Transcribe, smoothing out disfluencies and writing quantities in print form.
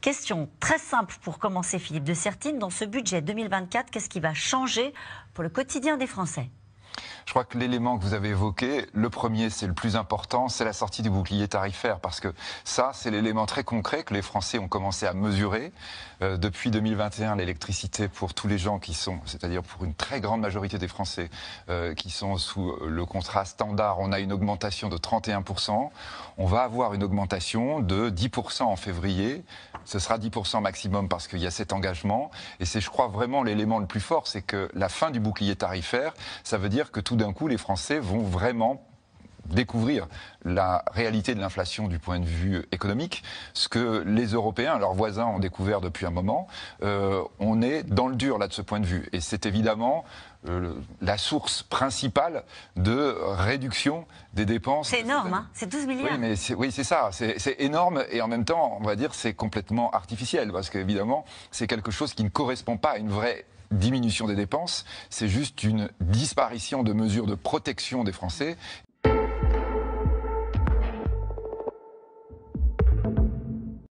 question très simple pour commencer, Philippe de Sertine. Dans ce budget 2024, qu'est-ce qui va changer pour le quotidien des Français ? Je crois que l'élément que vous avez évoqué, le premier, c'est le plus important, c'est la sortie du bouclier tarifaire, parce que ça, c'est l'élément très concret que les Français ont commencé à mesurer. Depuis 2021, l'électricité pour tous les gens qui sont, c'est-à-dire pour une très grande majorité des Français qui sont sous le contrat standard, on a une augmentation de 31%. On va avoir une augmentation de 10% en février. Ce sera 10% maximum parce qu'il y a cet engagement. Et c'est, je crois, vraiment l'élément le plus fort, c'est que la fin du bouclier tarifaire, ça veut dire que tout d'un coup, les Français vont vraiment découvrir la réalité de l'inflation du point de vue économique, ce que les Européens, leurs voisins, ont découvert depuis un moment. On est dans le dur là de ce point de vue. Et c'est évidemment la source principale de réduction des dépenses. C'est énorme, hein, c'est 12 milliards. Oui, mais c'est ça, c'est énorme et en même temps, on va dire, c'est complètement artificiel parce qu'évidemment, c'est quelque chose qui ne correspond pas à une vraie diminution des dépenses, c'est juste une disparition de mesures de protection des Français